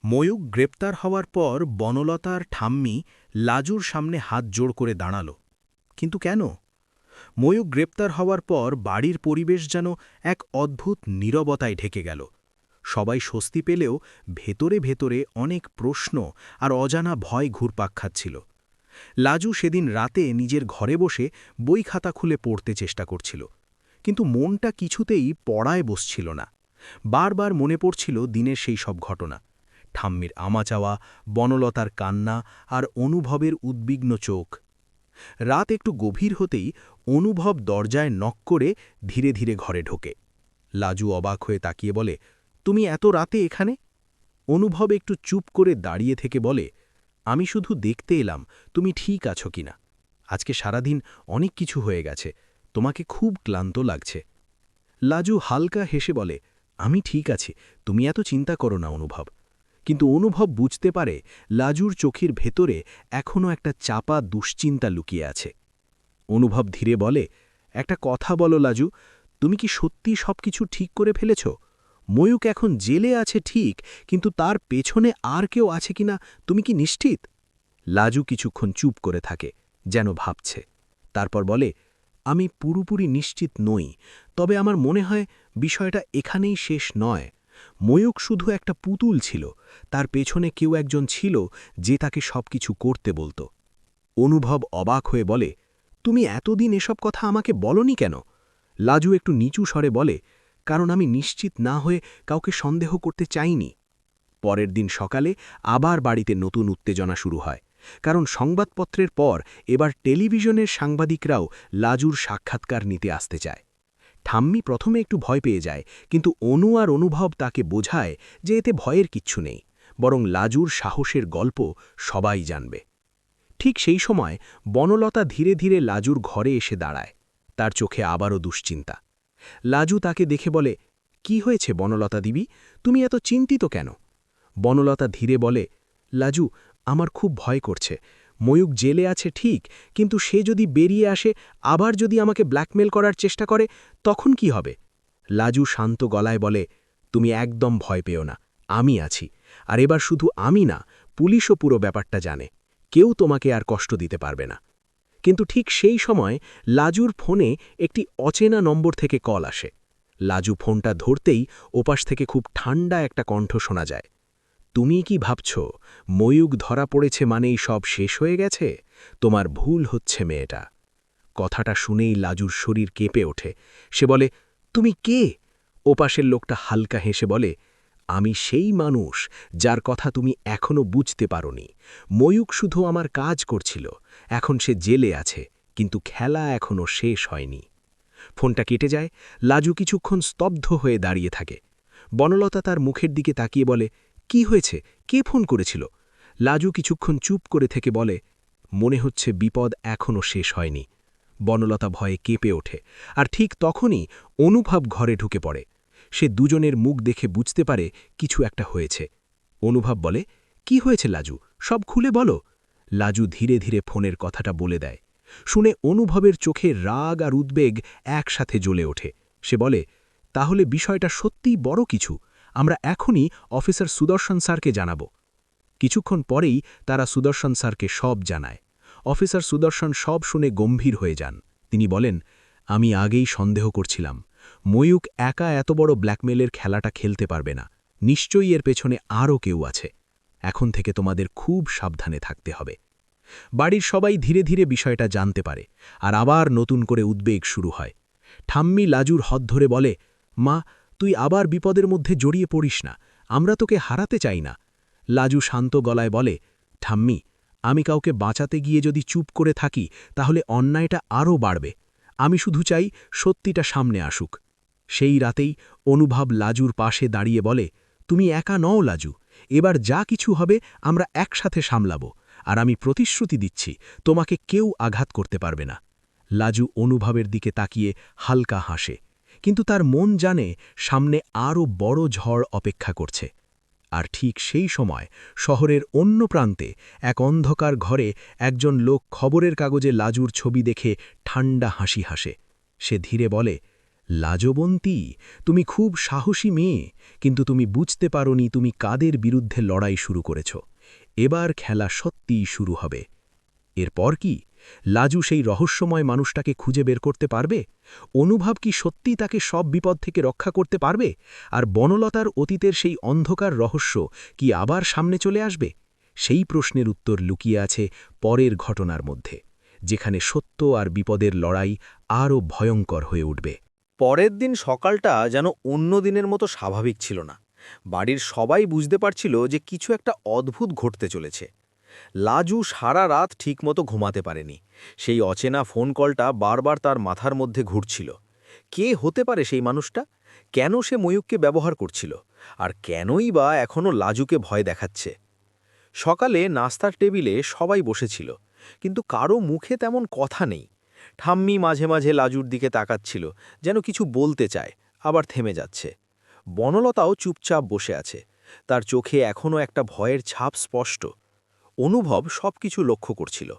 ময়ূক গ্রেপ্তার হওয়ার পর বনলতার ঠাম্মি লাজুর সামনে হাত জোড় করে দাঁড়াল। কিন্তু কেন? ময়ূক গ্রেপ্তার হওয়ার পর বাড়ির পরিবেশ যেন এক অদ্ভুত নীরবতায় ঢেকে গেল। সবাই স্বস্তি পেলেও ভেতরে ভেতরে অনেক প্রশ্ন আর অজানা ভয় ঘুরপাক খাচ্ছিল। লাজু সেদিন রাতে নিজের ঘরে বসে বই খাতা খুলে পড়তে চেষ্টা করছিল, কিন্তু মনটা কিছুতেই পড়ায় বসছিল না। বারবার মনে পড়ছিল দিনের সেই সব ঘটনা, ঠাম্মির আমাচাওয়া, বনলতার কান্না আর অনুভবের উদ্বিগ্ন চোখ। রাত একটু গভীর হতেই অনুভব দরজায় নক করে ধীরে ধীরে ঘরে ঢোকে। লাজু অবাক হয়ে তাকিয়ে বলে, তুমি এত রাতে এখানে? অনুভব একটু চুপ করে দাঁড়িয়ে থেকে বলে, আমি শুধু দেখতে এলাম তুমি ঠিক আছো কিনা। আজকে সারাদিন অনেক কিছু হয়ে গেছে, তোমাকে খুব ক্লান্ত লাগছে। লাজু হালকা হেসে বলে, আমি ঠিক আছি, তুমি এত চিন্তা করো না অনুভব। কিন্তু অনুভব বুঝতে পারে লাজুর চোখের ভেতরে এখনও একটা চাপা দুশ্চিন্তা লুকিয়ে আছে। অনুভব ধীরে বলে, একটা কথা বলো লাজু, তুমি কি সত্যি সবকিছু ঠিক করে ফেলেছ? ময়ূক এখন জেলে আছে ঠিক, কিন্তু তার পেছনে আর কেউ আছে কিনা তুমি কি নিশ্চিত? লাজু কিছুক্ষণ চুপ করে থাকে, যেন ভাবছে। তারপর বলে, আমি পুরোপুরি নিশ্চিত নই, তবে আমার মনে হয় বিষয়টা এখানেই শেষ নয়। ময়ূক শুধু একটা পুতুল ছিল, তার পেছনে কেউ একজন ছিল যে তাকে সবকিছু করতে বলত। অনুভব অবাক হয়ে বলে, তুমি এতদিন এসব কথা আমাকে বলনি কেন? লাজু একটু নিচু স্বরে বলে, কারণ আমি নিশ্চিত না হয়ে কাউকে সন্দেহ করতে চাইনি। পরের দিন সকালে আবার বাড়িতে নতুন উত্তেজনা শুরু হয়, কারণ সংবাদপত্রের পর এবার টেলিভিশনের সাংবাদিকরাও লাজুর সাক্ষাৎকার নিতে আসতে চায়। ঠাম্মি প্রথমে একটু ভয় পেয়ে যায়, কিন্তু অনু আর অনুভব তাকে বোঝায় যে এতে ভয়ের কিচ্ছু নেই, বরং লাজুর সাহসের গল্প সবাই জানবে। ঠিক সেই সময় বনলতা ধীরে ধীরে লাজুর ঘরে এসে দাঁড়ায়। তার চোখে আবারও দুশ্চিন্তা। লাজু তাকে দেখে বলে, কি হয়েছে বনলতা দিবি, তুমি এত চিন্তিত কেন? বনলতা ধীরে বলে, লাজু, আমার খুব ভয় করছে। ময়ূক জেলে আছে ঠিক, কিন্তু সে যদি বেরিয়ে আসে, আবার যদি আমাকে ব্ল্যাকমেল করার চেষ্টা করে, তখন কি হবে? লাজু শান্ত গলায় বলে, তুমি একদম ভয় পেও না, আমি আছি। আর এবার শুধু আমি না, পুলিশও পুরো ব্যাপারটা জানে। কেউ তোমাকে আর কষ্ট দিতে পারবে না। কিন্তু ঠিক সেই সময় লাজুর ফোনে একটি অচেনা নম্বর থেকে কল আসে। লাজু ফোনটা ধরতেই ওপাশ থেকে খুব ঠান্ডা একটা কণ্ঠ শোনা যায়। তুমি কি ভাবছ ময়ূক ধরা পড়েছে মানেই সব শেষ হয়ে গেছে? তোমার ভুল হচ্ছে মেয়েটা। কথাটা শুনেই লাজুর শরীর কেঁপে ওঠে। সে বলে, তুমি কে? ওপাশের লোকটা হালকা হেসে বলে, আমি সেই মানুষ যার কথা তুমি এখনো বুঝতে পারোনি। ময়ূক শুধু আমার কাজ করছিল, এখন সে জেলে আছে, কিন্তু খেলা এখনো শেষ হয়নি। ফোনটা কেটে যায়। লাজু কিছুক্ষণ স্তব্ধ হয়ে দাঁড়িয়ে থাকে। বনলতা তার মুখের দিকে তাকিয়ে বলে, কি হয়েছে, কে ফোন করেছিল? লাজু কিছুক্ষণ চুপ করে থেকে বলে, মনে হচ্ছে বিপদ এখনও শেষ হয়নি। বনলতা ভয়ে কেঁপে ওঠে, আর ঠিক তখনই অনুভব ঘরে ঢুকে পড়ে। সে দুজনের মুখ দেখে বুঝতে পারে কিছু একটা হয়েছে। অনুভব বলে, কি হয়েছে লাজু, সব খুলে বলো। লাজু ধীরে ধীরে ফোনের কথাটা বলে দেয়। শুনে অনুভবের চোখে রাগ আর উদ্বেগ একসাথে জ্বলে ওঠে। সে বলে, তাহলে বিষয়টা সত্যিই বড় কিছু, আমরা এখনই অফিসার সুদর্শন স্যারকে জানাব। কিছুক্ষণ পরেই তারা সুদর্শন স্যারকে সব জানায়। অফিসার সুদর্শন সব শুনে গম্ভীর হয়ে যান। তিনি বলেন, আমি আগেই সন্দেহ করছিলাম, ময়ূক একা এত বড় ব্ল্যাকমেলের খেলাটা খেলতে পারবে না। নিশ্চয়ই এর পেছনে আরও কেউ আছে। এখন থেকে তোমাদের খুব সাবধানে থাকতে হবে। বাড়ির সবাই ধীরে ধীরে বিষয়টা জানতে পারে, আর আবার নতুন করে উদ্বেগ শুরু হয়। ঠাম্মি লাজুর হাত ধরে বলে, মা, তুই আবার বিপদের মধ্যে জড়িয়ে পড়িস না, আমরা তোকে হারাতে চাই না। লাজু শান্ত গলায় বলে, ঠাম্মি, আমি কাউকে বাঁচাতে গিয়ে যদি চুপ করে থাকি তাহলে অন্যায়টা আরও বাড়বে। আমি শুধু চাই সত্যিটা সামনে আসুক। সেই রাতেই অনুভব লাজুর পাশে দাঁড়িয়ে বলে, তুমি একা নও লাজু, এবার যা কিছু হবে আমরা একসাথে সামলাব, আর আমি প্রতিশ্রুতি দিচ্ছি তোমাকে কেউ আঘাত করতে পারবে না। লাজু অনুভবের দিকে তাকিয়ে হালকা হাসে, কিন্তু তার মন জানে সামনে আরও বড় ঝড় অপেক্ষা করছে। আর ঠিক সেই সময় শহরের অন্য প্রান্তে এক অন্ধকার ঘরে একজন লোক খবরের কাগজে লাজুর ছবি দেখে ঠান্ডা হাসি হাসে। সে ধীরে বলে, লাজবন্তী, তুমি খুব সাহসী মেয়ে, কিন্তু তুমি বুঝতে পারোনি তুমি কাদের বিরুদ্ধে লড়াই শুরু করেছ। এবার খেলা সত্যিই শুরু হবে। এরপর কি লাজু সেই রহস্যময় মানুষটাকে খুঁজে বের করতে পারবে? অনুভব কি সত্যিই তাকে সব বিপদ থেকে রক্ষা করতে পারবে? আর বনলতার অতীতের সেই অন্ধকার রহস্য কি আবার সামনে চলে আসবে? সেই প্রশ্নের উত্তর লুকিয়ে আছে পরের ঘটনার মধ্যে, যেখানে সত্য আর বিপদের লড়াই আরও ভয়ঙ্কর হয়ে উঠবে। পরের দিন সকালটা যেন অন্য দিনের মতো স্বাভাবিক ছিল না। বাড়ির সবাই বুঝতে পারছিল যে কিছু একটা অদ্ভুত ঘটতে চলেছে। লাজু সারা রাত ঠিকমতো ঘুমাতে পারেনি। সেই অচেনা ফোন কলটা বারবার তার মাথার মধ্যে ঘুরছিল। কে হতে পারে সেই মানুষটা? কেন সে ময়ূককে ব্যবহার করছিল? আর কেনই বা এখনও লাজুকে ভয় দেখাচ্ছে? সকালে নাস্তার টেবিলে সবাই বসেছিল, কিন্তু কারো মুখে তেমন কথা নেই। ঠাম্মি মাঝে মাঝে লাজুর দিকে তাকাচ্ছিল, যেন কিছু বলতে চায়, আবার থেমে যাচ্ছে। বনলতাও চুপচাপ বসে আছে, তার চোখে এখনও একটা ভয়ের ছাপ স্পষ্ট। অনুভব সবকিছু লক্ষ্য করছিল।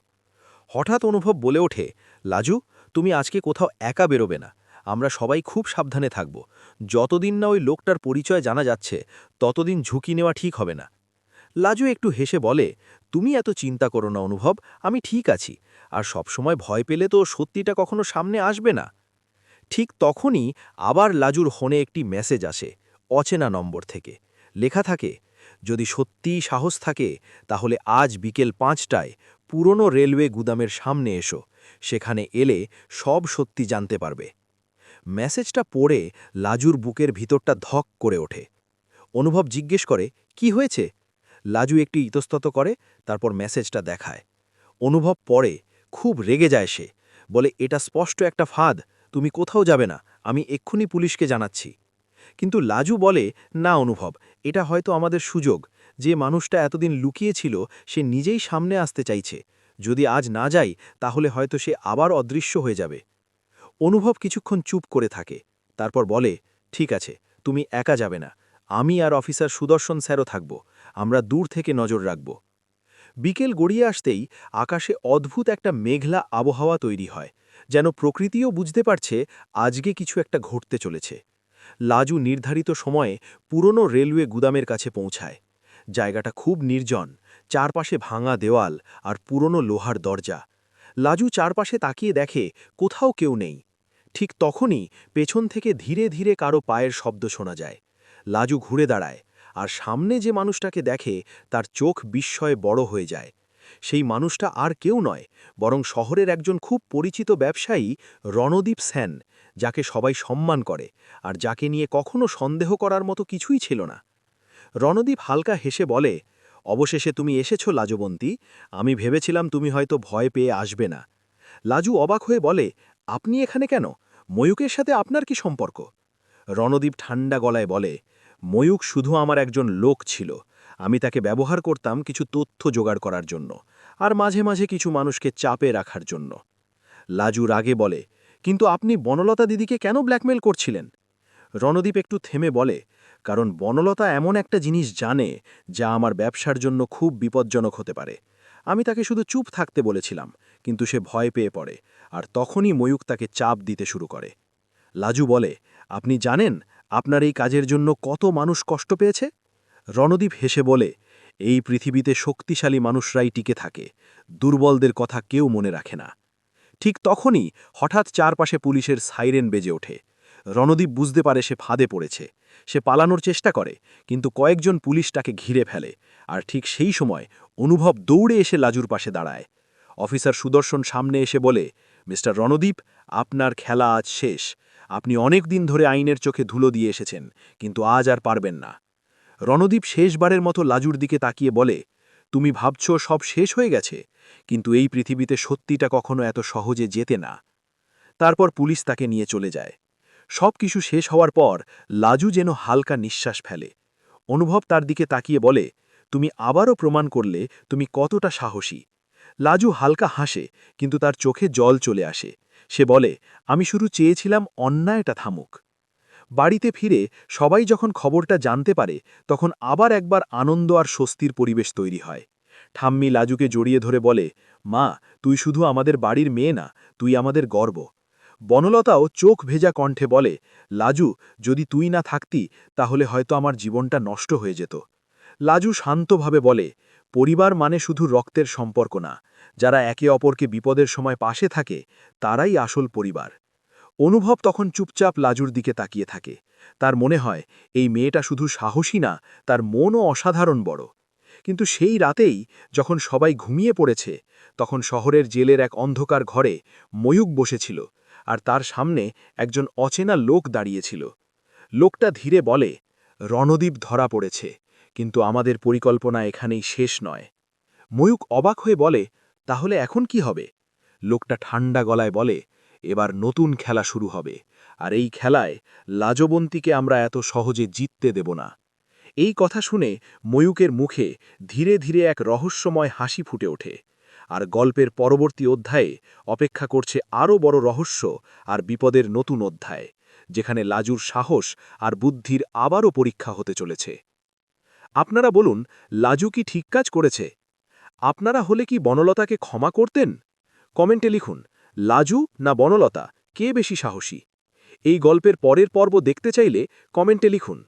হঠাৎ অনুভব বলে ওঠে, লাজু, তুমি আজকে কোথাও একা বেরোবে না। আমরা সবাই খুব সাবধানে থাকব। যতদিন না ওই লোকটার পরিচয় জানা যাচ্ছে, ততদিন ঝুঁকি নেওয়া ঠিক হবে না। লাজু একটু হেসে বলে, তুমি এত চিন্তা করো না অনুভব, আমি ঠিক আছি। আর সবসময় ভয় পেলে তো সত্যিটা কখনো সামনে আসবে না। ঠিক তখনই আবার লাজুর ফোনে একটি মেসেজ আসে, অচেনা নম্বর থেকে। লেখা থাকে, যদি সত্যিই সাহস থাকে তাহলে আজ বিকেল 5টায় পুরনো রেলওয়ে গুদামের সামনে এসো। সেখানে এলে সব সত্যি জানতে পারবে। মেসেজটা পড়ে লাজুর বুকের ভিতরটা ধক করে ওঠে। অনুভব জিজ্ঞেস করে, কি হয়েছে? লাজু একটি ইতস্তত করে, তারপর মেসেজটা দেখায়। অনুভব পড়ে, খুব রেগে যায় সে। বলে, এটা স্পষ্ট একটা ফাঁদ, তুমি কোথাও যাবে না, আমি এক্ষুনি পুলিশকে জানাচ্ছি। কিন্তু লাজু বলে, না অনুভব, এটা হয়তো আমাদের সুযোগ। যে মানুষটা এতদিন লুকিয়েছিল সে নিজেই সামনে আসতে চাইছে। যদি আজ না যাই তাহলে হয়তো সে আবার অদৃশ্য হয়ে যাবে। অনুভব কিছুক্ষণ চুপ করে থাকে, তারপর বলে, ঠিক আছে, তুমি একা যাবে না। আমি আর অফিসার সুদর্শন স্যারও থাকব। আমরা দূর থেকে নজর রাখব। বিকেল গড়িয়ে আসতেই আকাশে অদ্ভুত একটা মেঘলা আবহাওয়া তৈরি হয়, যেন প্রকৃতিও বুঝতে পারছে আজকে কিছু একটা ঘটতে চলেছে। লাজু নির্ধারিত সময়ে পুরনো রেলওয়ে গুদামের কাছে পৌঁছায়। জায়গাটা খুব নির্জন, চারপাশে ভাঙা দেওয়াল আর পুরনো লোহার দরজা। লাজু চারপাশে তাকিয়ে দেখে কোথাও কেউ নেই। ঠিক তখনই পেছন থেকে ধীরে ধীরে কারো পায়ের শব্দ শোনা যায়। লাজু ঘুরে দাঁড়ায়, আর সামনে যে মানুষটাকে দেখে তার চোখ বিস্ময়ে বড় হয়ে যায়। সেই মানুষটা আর কেউ নয়, বরং শহরের একজন খুব পরিচিত ব্যবসায়ী, রণদীপ সেন, যাকে সবাই সম্মান করে আর যাকে নিয়ে কখনো সন্দেহ করার মতো কিছুই ছিল না। রণদীপ হালকা হেসে বলে, অবশেষে তুমি এসেছো লাজবন্তী। আমি ভেবেছিলাম তুমি হয়তো ভয় পেয়ে আসবে না। লাজু অবাক হয়ে বলে, আপনি এখানে কেন? ময়ূকের সাথে আপনার কি সম্পর্ক? রণদীপ ঠান্ডা গলায় বলে, ময়ূক শুধু আমার একজন লোক ছিল। আমি তাকে ব্যবহার করতাম কিছু তথ্য জোগাড় করার জন্য, আর মাঝে মাঝে কিছু মানুষকে চাপে রাখার জন্য। লাজু রাগে বলে, কিন্তু আপনি বনলতা দিদিকে কেন ব্ল্যাকমেল করছিলেন? রণদীপ একটু থেমে বলে, কারণ বনলতা এমন একটা জিনিস জানে যা আমার ব্যবসার জন্য খুব বিপজ্জনক হতে পারে। আমি তাকে শুধু চুপ থাকতে বলেছিলাম, কিন্তু সে ভয় পেয়ে পড়ে, আর তখনই ময়ূক তাকে চাপ দিতে শুরু করে। লাজু বলে, আপনি জানেন আপনার এই কাজের জন্য কত মানুষ কষ্ট পেয়েছে? রণদীপ হেসে বলে, এই পৃথিবীতে শক্তিশালী মানুষরাই টিকে থাকে, দুর্বলদের কথা কেউ মনে রাখে না। ঠিক তখনই হঠাৎ চারপাশে পুলিশের সাইরেন বেজে ওঠে। রণদীপ বুঝতে পারে সে ফাঁদে পড়েছে। সে পালানোর চেষ্টা করে, কিন্তু কয়েকজন পুলিশ তাকে ঘিরে ফেলে। আর ঠিক সেই সময় অনুভব দৌড়ে এসে লাজুর পাশে দাঁড়ায়। অফিসার সুদর্শন সামনে এসে বলে, মিস্টার রণদীপ, আপনার খেলা আজ শেষ। আপনি অনেক দিন ধরে আইনের চোখে ধুলো দিয়ে এসেছেন, কিন্তু আজ আর পারবেন না। রণদীপ শেষবারের মতো লাজুর দিকে তাকিয়ে বলে, তুমি ভাবছ সব শেষ হয়ে গেছে, কিন্তু এই পৃথিবীতে সত্যিটা কখনো এত সহজে যেতে না। তারপর পুলিশ তাকে নিয়ে চলে যায়। সব কিছু শেষ হওয়ার পর লাজু যেন হালকা নিঃশ্বাস ফেলে। অনুভব তার দিকে তাকিয়ে বলে, তুমি আবারও প্রমাণ করলে তুমি কতটা সাহসী। লাজু হালকা হাসে, কিন্তু তার চোখে জল চলে আসে। সে বলে, আমি শুধু চেয়েছিলাম অন্যায়টা থামুক। বাড়িতে ফিরে সবাই যখন খবরটা জানতে পারে, তখন আবার একবার আনন্দ আর স্বস্তির পরিবেশ তৈরি হয়। ঠাম্মি লাজুকে জড়িয়ে ধরে বলে, মা, তুই শুধু আমাদের বাড়ির মেয়ে না, তুই আমাদের গর্ব। বনলতাও চোখ ভেজা কণ্ঠে বলে, লাজু, যদি তুই না থাকতি তাহলে হয়তো আমার জীবনটা নষ্ট হয়ে যেত। লাজু শান্তভাবে বলে, পরিবার মানে শুধু রক্তের সম্পর্ক না, যারা একে অপরকে বিপদের সময় পাশে থাকে তারাই আসল পরিবার। অনুভব তখন চুপচাপ লাজুর দিকে তাকিয়ে থাকে। তার মনে হয় এই মেয়েটা শুধু সাহসী না, তার মনও অসাধারণ বড়। কিন্তু সেই রাতেই যখন সবাই ঘুমিয়ে পড়েছে, তখন শহরের জেলের এক অন্ধকার ঘরে ময়ূক বসেছিল, আর তার সামনে একজন অচেনা লোক দাঁড়িয়েছিল। লোকটা ধীরে বলে, রণদ্বীপ ধরা পড়েছে, কিন্তু আমাদের পরিকল্পনা এখানেই শেষ নয়। ময়ূক অবাক হয়ে বলে, তাহলে এখন কি হবে? লোকটা ঠান্ডা গলায় বলে, এবার নতুন খেলা শুরু হবে, আর এই খেলায় লাজবন্তীকে আমরা এত সহজে জিততে দেব না। এই কথা শুনে ময়ূকের মুখে ধীরে ধীরে এক রহস্যময় হাসি ফুটে ওঠে। আর গল্পের পরবর্তী অধ্যায়ে অপেক্ষা করছে আরও বড় রহস্য আর বিপদের নতুন অধ্যায়, যেখানে লাজুর সাহস আর বুদ্ধির আবারও পরীক্ষা হতে চলেছে। আপনারা বলুন, লাজু কি ঠিক কাজ করেছে? আপনারা হলে কি বনলতাকে ক্ষমা করতেন? কমেন্টে লিখুন, লাজু না বনলতা, কে বেশি সাহসী? এই গল্পের পরের পর্ব দেখতে চাইলে কমেন্টে লিখুন।